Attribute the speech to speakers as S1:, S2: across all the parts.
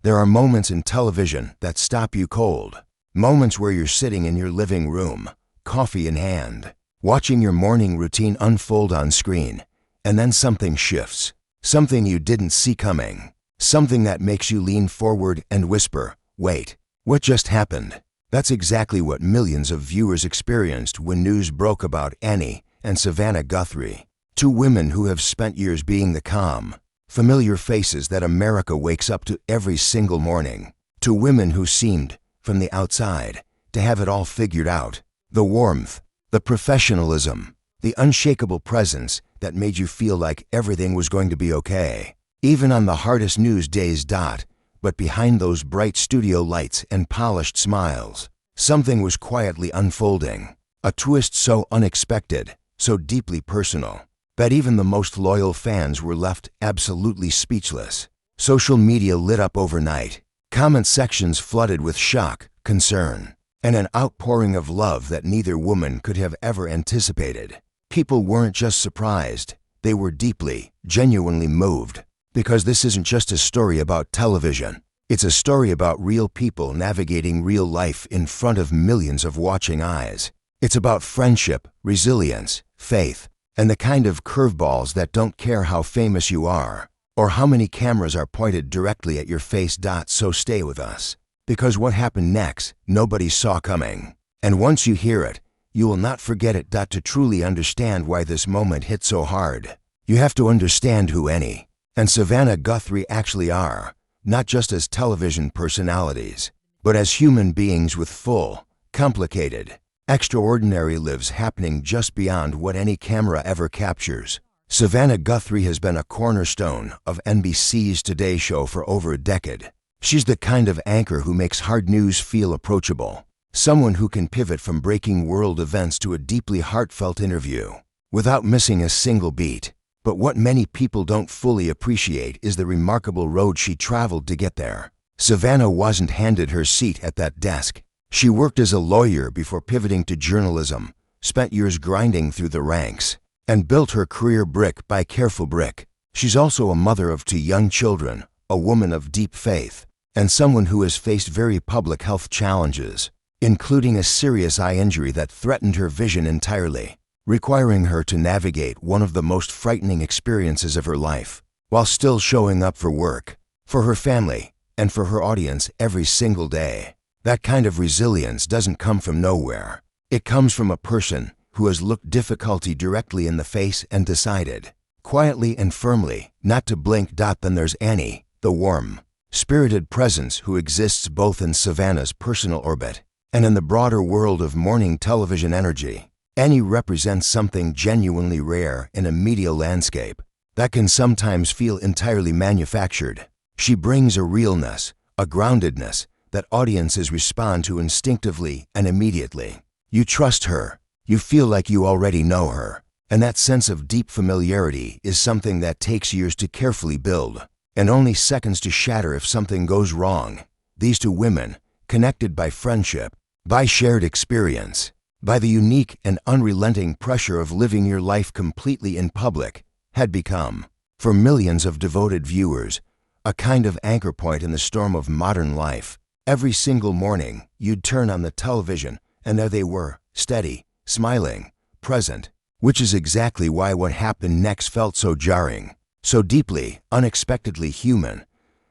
S1: There are moments in television that stop you cold. Moments where you're sitting in your living room, coffee in hand, watching your morning routine unfold on screen, and then something shifts. Something you didn't see coming. Something that makes you lean forward and whisper, "Wait, what just happened?" That's exactly what millions of viewers experienced when news broke about Annie and Savannah Guthrie, two women who have spent years being the calm, familiar faces that America wakes up to every single morning. Two women who seemed, from the outside, to have it all figured out. The warmth, the professionalism, the unshakable presence that made you feel like everything was going to be okay, even on the hardest news days. But behind those bright studio lights and polished smiles, something was quietly unfolding. A twist so unexpected, so deeply personal, that even the most loyal fans were left absolutely speechless. Social media lit up overnight. Comment sections flooded with shock, concern, and an outpouring of love that neither woman could have ever anticipated. People weren't just surprised, they were deeply, genuinely moved. Because this isn't just a story about television. It's a story about real people navigating real life in front of millions of watching eyes. It's about friendship, resilience, faith, and the kind of curveballs that don't care how famous you are, or how many cameras are pointed directly at your face. So stay with us. Because what happened next, nobody saw coming. And once you hear it, you will not forget it. To truly understand why this moment hit so hard, you have to understand who Annie and Savannah Guthrie actually are, not just as television personalities, but as human beings with full, complicated, extraordinary lives happening just beyond what any camera ever captures. Savannah Guthrie has been a cornerstone of NBC's Today Show for over a decade. She's the kind of anchor who makes hard news feel approachable, someone who can pivot from breaking world events to a deeply heartfelt interview without missing a single beat. But what many people don't fully appreciate is the remarkable road she traveled to get there. Savannah wasn't handed her seat at that desk. She worked as a lawyer before pivoting to journalism, spent years grinding through the ranks, and built her career brick by careful brick. She's also a mother of two young children, a woman of deep faith, and someone who has faced very public health challenges, including a serious eye injury that threatened her vision entirely, requiring her to navigate one of the most frightening experiences of her life, while still showing up for work, for her family, and for her audience every single day. That kind of resilience doesn't come from nowhere. It comes from a person who has looked difficulty directly in the face and decided, quietly and firmly, not to blink. Then there's Annie, the warm, spirited presence who exists both in Savannah's personal orbit and in the broader world of morning television energy. Annie represents something genuinely rare in a media landscape that can sometimes feel entirely manufactured. She brings a realness, a groundedness that audiences respond to instinctively and immediately. You trust her, you feel like you already know her, and that sense of deep familiarity is something that takes years to carefully build, and only seconds to shatter if something goes wrong. These two women, connected by friendship, by shared experience, by the unique and unrelenting pressure of living your life completely in public, had become, for millions of devoted viewers, a kind of anchor point in the storm of modern life. Every single morning, you'd turn on the television, and there they were, steady, smiling, present, which is exactly why what happened next felt so jarring, so deeply, unexpectedly human.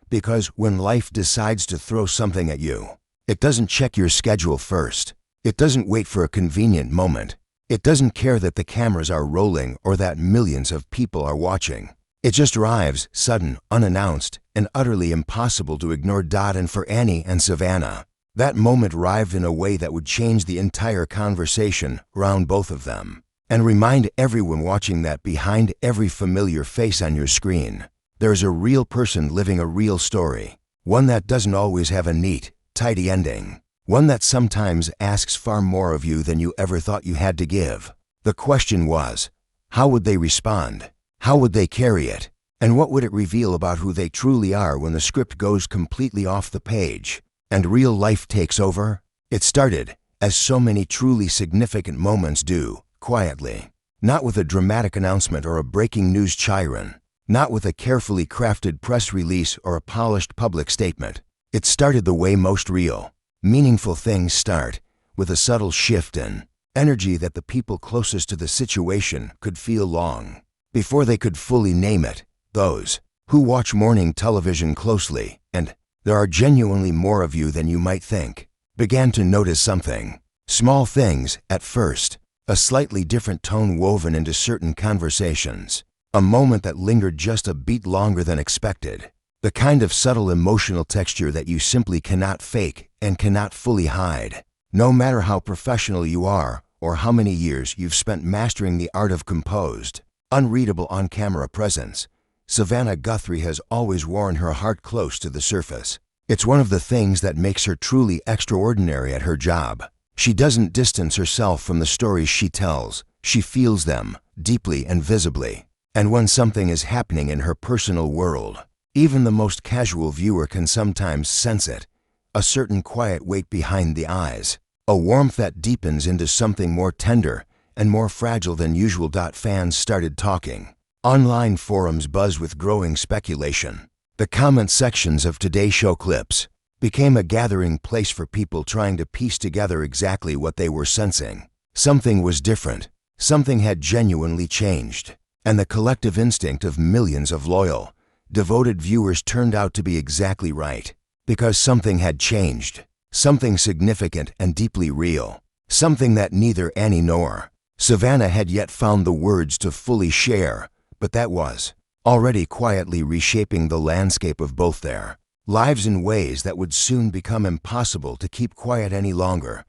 S1: Because when life decides to throw something at you, it doesn't check your schedule first. It doesn't wait for a convenient moment. It doesn't care that the cameras are rolling or that millions of people are watching. It just arrives, sudden, unannounced, and utterly impossible to ignore. And for Annie and Savannah, that moment arrived in a way that would change the entire conversation around both of them, and remind everyone watching that behind every familiar face on your screen, there's a real person living a real story, one that doesn't always have a neat, tidy ending. One that sometimes asks far more of you than you ever thought you had to give. The question was, how would they respond? How would they carry it? And what would it reveal about who they truly are when the script goes completely off the page and real life takes over? It started, as so many truly significant moments do, quietly. Not with a dramatic announcement or a breaking news chyron, not with a carefully crafted press release or a polished public statement. It started the way most real, meaningful things start, with a subtle shift in energy that the people closest to the situation could feel long before they could fully name it. Those who watch morning television closely, and there are genuinely more of you than you might think, began to notice something. Small things at first, a slightly different tone woven into certain conversations, a moment that lingered just a beat longer than expected, the kind of subtle emotional texture that you simply cannot fake and cannot fully hide. No matter how professional you are or how many years you've spent mastering the art of composed, unreadable on-camera presence, Savannah Guthrie has always worn her heart close to the surface. It's one of the things that makes her truly extraordinary at her job. She doesn't distance herself from the stories she tells. She feels them deeply and visibly. And when something is happening in her personal world, even the most casual viewer can sometimes sense it. A certain quiet weight behind the eyes, a warmth that deepens into something more tender and more fragile than usual. Fans started talking. Online forums buzz with growing speculation. The comment sections of Today Show clips became a gathering place for people trying to piece together exactly what they were sensing. Something was different. Something had genuinely changed. And the collective instinct of millions of loyal, devoted viewers turned out to be exactly right. Because something had changed. Something significant and deeply real. Something that neither Annie nor Savannah had yet found the words to fully share, but that was already quietly reshaping the landscape of both their lives in ways that would soon become impossible to keep quiet any longer.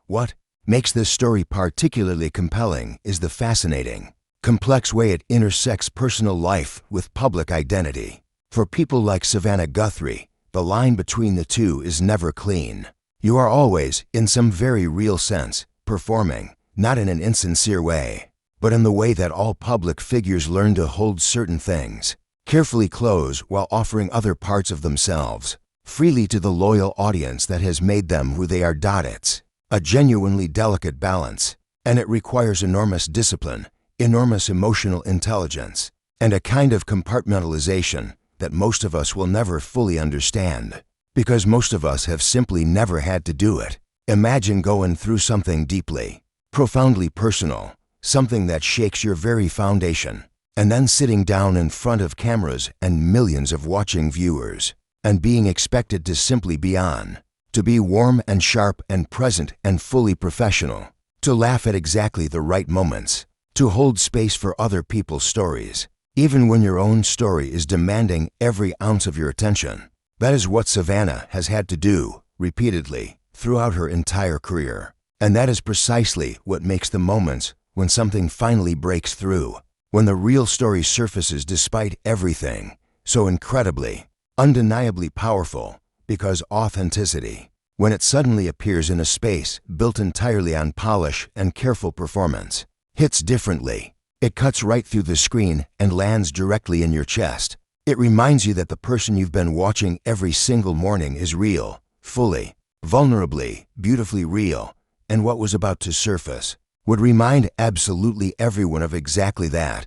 S1: What makes this story particularly compelling is the fascinating, complex way it intersects personal life with public identity. For people like Savannah Guthrie, the line between the two is never clean. You are always, in some very real sense, performing, not in an insincere way, but in the way that all public figures learn to hold certain things carefully close while offering other parts of themselves freely to the loyal audience that has made them who they are. It's a genuinely delicate balance, and it requires enormous discipline, enormous emotional intelligence, and a kind of compartmentalization that most of us will never fully understand, because most of us have simply never had to do it. Imagine going through something deeply, profoundly personal, something that shakes your very foundation, and then sitting down in front of cameras and millions of watching viewers, and being expected to simply be on, to be warm and sharp and present and fully professional, to laugh at exactly the right moments, to hold space for other people's stories, even when your own story is demanding every ounce of your attention. That is what Savannah has had to do, repeatedly, throughout her entire career. And that is precisely what makes the moments when something finally breaks through, when the real story surfaces despite everything, so incredibly, undeniably powerful, because authenticity, when it suddenly appears in a space built entirely on polish and careful performance, hits differently. It cuts right through the screen and lands directly in your chest. It reminds you that the person you've been watching every single morning is real, fully, vulnerably, beautifully real, and what was about to surface would remind absolutely everyone of exactly that.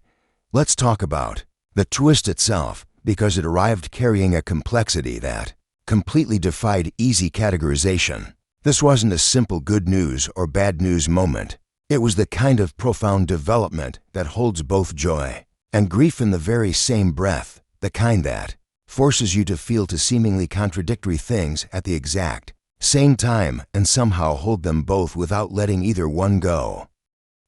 S1: Let's talk about the twist itself, because it arrived carrying a complexity that completely defied easy categorization. This wasn't a simple good news or bad news moment. It was the kind of profound development that holds both joy and grief in the very same breath, the kind that forces you to feel two seemingly contradictory things at the exact same time and somehow hold them both without letting either one go.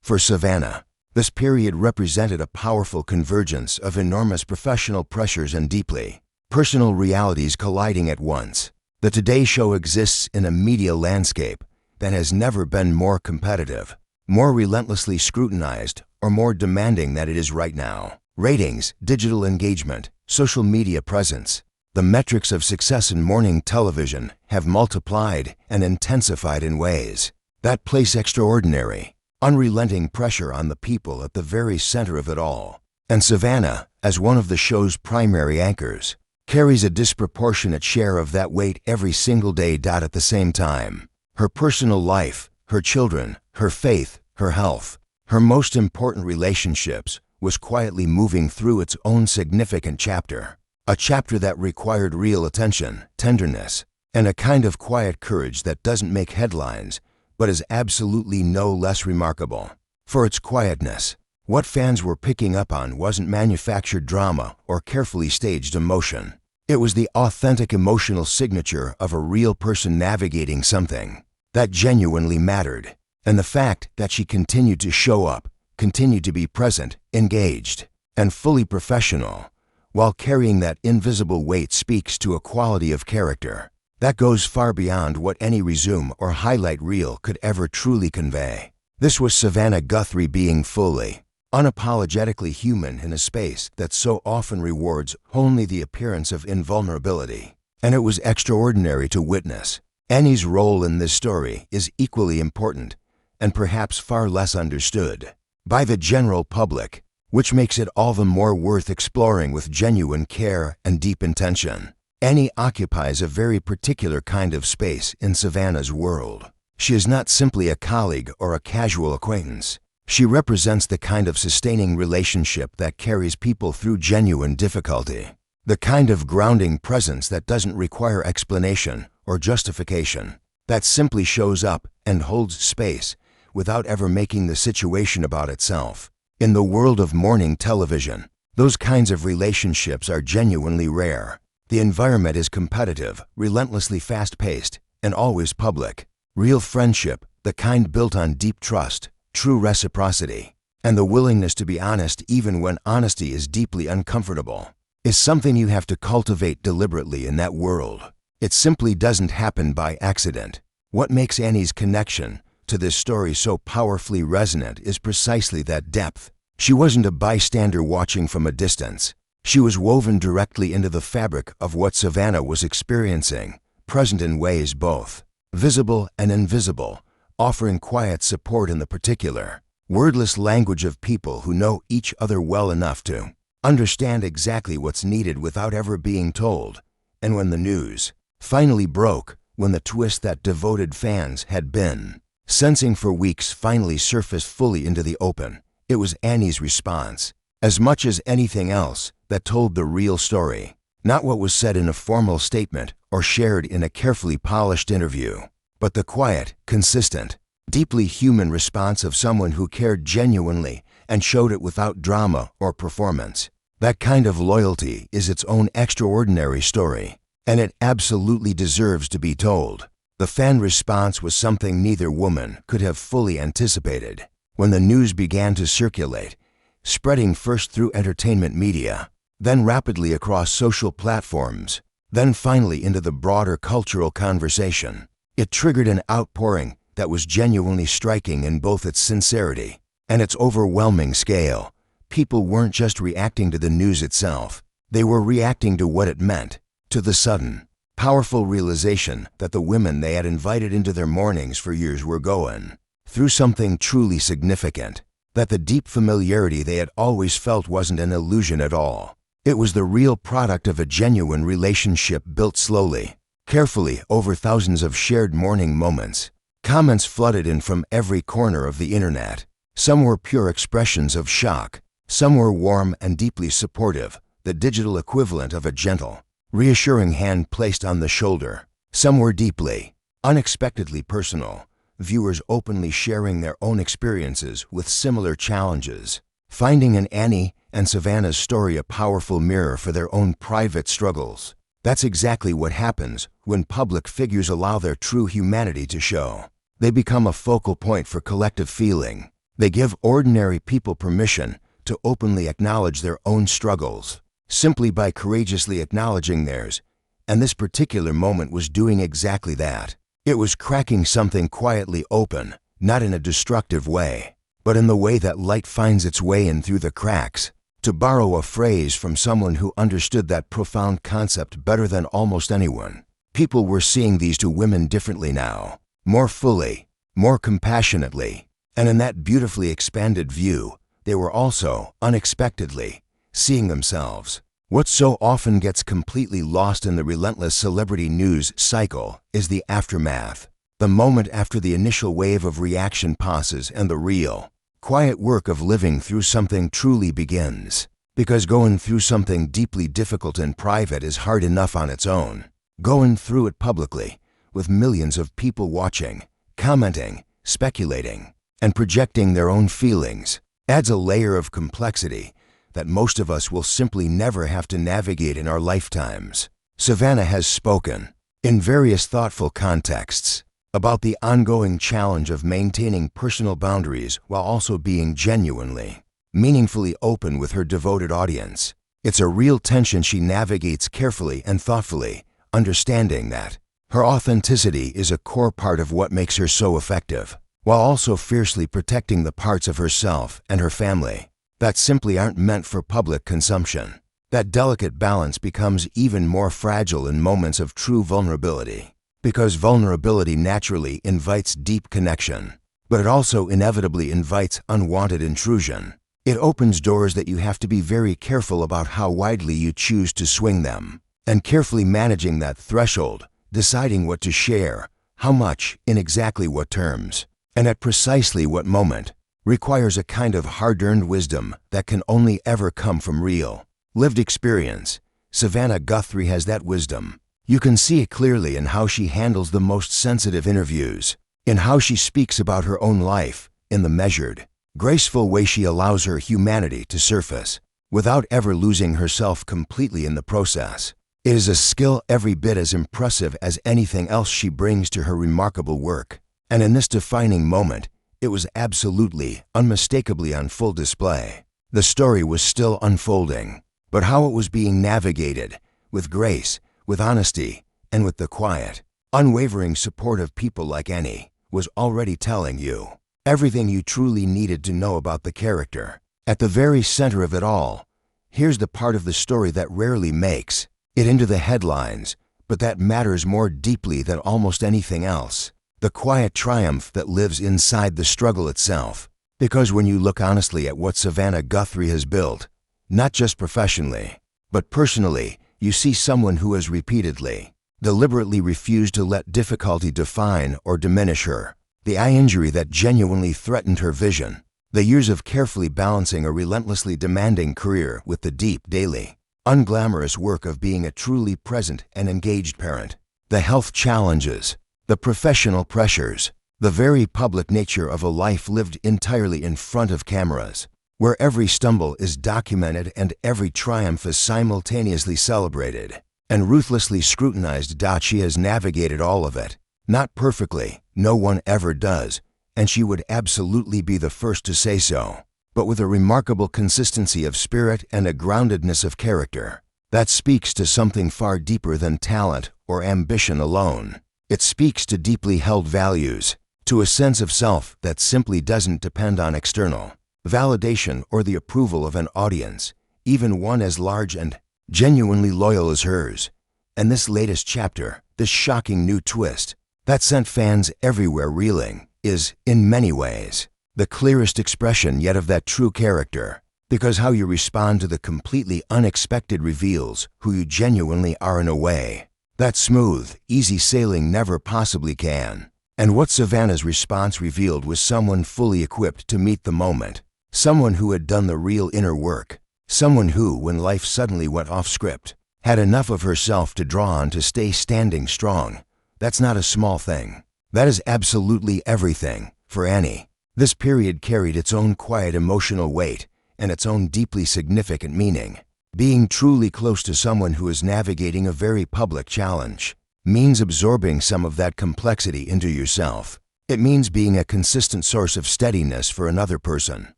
S1: For Savannah, this period represented a powerful convergence of enormous professional pressures and deeply personal realities colliding at once. The Today Show exists in a media landscape that has never been more competitive, more relentlessly scrutinized, or more demanding than it is right now. Ratings, digital engagement, social media presence, the metrics of success in morning television have multiplied and intensified in ways that place extraordinary, unrelenting pressure on the people at the very center of it all. And Savannah, as one of the show's primary anchors, carries a disproportionate share of that weight every single day. At the same time, her personal life, her children, her faith, her health, her most important relationships, was quietly moving through its own significant chapter. A chapter that required real attention, tenderness, and a kind of quiet courage that doesn't make headlines, but is absolutely no less remarkable for its quietness. What fans were picking up on wasn't manufactured drama or carefully staged emotion. It was the authentic emotional signature of a real person navigating something that genuinely mattered, and the fact that she continued to show up, continued to be present, engaged, and fully professional, while carrying that invisible weight speaks to a quality of character that goes far beyond what any resume or highlight reel could ever truly convey. This was Savannah Guthrie being fully, unapologetically human in a space that so often rewards only the appearance of invulnerability. And it was extraordinary to witness. Annie's role in this story is equally important and perhaps far less understood by the general public, which makes it all the more worth exploring with genuine care and deep intention. Annie occupies a very particular kind of space in Savannah's world. She is not simply a colleague or a casual acquaintance. She represents the kind of sustaining relationship that carries people through genuine difficulty, the kind of grounding presence that doesn't require explanation or justification, that simply shows up and holds space without ever making the situation about itself. In the world of morning television, those kinds of relationships are genuinely rare. The environment is competitive, relentlessly fast-paced, and always public. Real friendship, the kind built on deep trust, true reciprocity, and the willingness to be honest even when honesty is deeply uncomfortable, is something you have to cultivate deliberately in that world. It simply doesn't happen by accident. What makes Annie's connection to this story so powerfully resonant is precisely that depth. She wasn't a bystander watching from a distance. She was woven directly into the fabric of what Savannah was experiencing, present in ways both visible and invisible, offering quiet support in the particular, wordless language of people who know each other well enough to understand exactly what's needed without ever being told. And when the news finally broke, when the twist that devoted fans had been sensing for weeks finally surfaced fully into the open, it was Annie's response, as much as anything else, that told the real story. Not what was said in a formal statement or shared in a carefully polished interview, but the quiet, consistent, deeply human response of someone who cared genuinely and showed it without drama or performance. That kind of loyalty is its own extraordinary story, and it absolutely deserves to be told. The fan response was something neither woman could have fully anticipated. When the news began to circulate, spreading first through entertainment media, then rapidly across social platforms, then finally into the broader cultural conversation, it triggered an outpouring that was genuinely striking in both its sincerity and its overwhelming scale. People weren't just reacting to the news itself, they were reacting to what it meant, to the sudden, powerful realization that the women they had invited into their mornings for years were going through something truly significant, that the deep familiarity they had always felt wasn't an illusion at all. It was the real product of a genuine relationship built slowly, carefully over thousands of shared morning moments. Comments flooded in from every corner of the internet. Some were pure expressions of shock. Some were warm and deeply supportive, the digital equivalent of a gentle, reassuring hand placed on the shoulder. Some were deeply, unexpectedly personal, viewers openly sharing their own experiences with similar challenges, finding in Annie and Savannah's story a powerful mirror for their own private struggles. That's exactly what happens when public figures allow their true humanity to show. They become a focal point for collective feeling. They give ordinary people permission to openly acknowledge their own struggles, simply by courageously acknowledging theirs. And this particular moment was doing exactly that. It was cracking something quietly open, not in a destructive way, but in the way that light finds its way in through the cracks. To borrow a phrase from someone who understood that profound concept better than almost anyone, people were seeing these two women differently now, more fully, more compassionately, and in that beautifully expanded view, they were also, unexpectedly, seeing themselves. What so often gets completely lost in the relentless celebrity news cycle is the aftermath, the moment after the initial wave of reaction passes and the real, quiet work of living through something truly begins. Because going through something deeply difficult in private is hard enough on its own. Going through it publicly, with millions of people watching, commenting, speculating, and projecting their own feelings, adds a layer of complexity that most of us will simply never have to navigate in our lifetimes. Savannah has spoken, in various thoughtful contexts, about the ongoing challenge of maintaining personal boundaries while also being genuinely, meaningfully open with her devoted audience. It's a real tension she navigates carefully and thoughtfully, understanding that her authenticity is a core part of what makes her so effective, while also fiercely protecting the parts of herself and her family that simply aren't meant for public consumption. That delicate balance becomes even more fragile in moments of true vulnerability, because vulnerability naturally invites deep connection, but it also inevitably invites unwanted intrusion. It opens doors that you have to be very careful about how widely you choose to swing them, and carefully managing that threshold, deciding what to share, how much, in exactly what terms, and at precisely what moment, requires a kind of hard-earned wisdom that can only ever come from real, lived experience. Savannah Guthrie has that wisdom. You can see it clearly in how she handles the most sensitive interviews, in how she speaks about her own life, in the measured, graceful way she allows her humanity to surface, without ever losing herself completely in the process. It is a skill every bit as impressive as anything else she brings to her remarkable work. And in this defining moment, it was absolutely, unmistakably on full display. The story was still unfolding, but how it was being navigated, with grace, with honesty, and with the quiet, unwavering support of people like any, was already telling you everything you truly needed to know about the character. At the very center of it all, here's the part of the story that rarely makes it into the headlines, but that matters more deeply than almost anything else. The quiet triumph that lives inside the struggle itself. Because when you look honestly at what Savannah Guthrie has built, not just professionally, but personally, you see someone who has repeatedly, deliberately refused to let difficulty define or diminish her. The eye injury that genuinely threatened her vision. The years of carefully balancing a relentlessly demanding career with the deep, daily, unglamorous work of being a truly present and engaged parent. The health challenges, the professional pressures, the very public nature of a life lived entirely in front of cameras, where every stumble is documented and every triumph is simultaneously celebrated and ruthlessly scrutinized. She has navigated all of it. Not perfectly, no one ever does, and she would absolutely be the first to say so, but with a remarkable consistency of spirit and a groundedness of character that speaks to something far deeper than talent or ambition alone. It speaks to deeply held values, to a sense of self that simply doesn't depend on external validation or the approval of an audience, even one as large and genuinely loyal as hers. And this latest chapter, this shocking new twist that sent fans everywhere reeling, is, in many ways, the clearest expression yet of that true character, because how you respond to the completely unexpected reveals who you genuinely are in a way that smooth, easy sailing never possibly can. And what Savannah's response revealed was someone fully equipped to meet the moment, someone who had done the real inner work, someone who, when life suddenly went off script, had enough of herself to draw on to stay standing strong. That's not a small thing. That is absolutely everything, for Annie. This period carried its own quiet emotional weight and its own deeply significant meaning. Being truly close to someone who is navigating a very public challenge means absorbing some of that complexity into yourself. It means being a consistent source of steadiness for another person,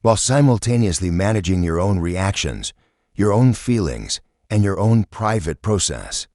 S1: while simultaneously managing your own reactions, your own feelings, and your own private process.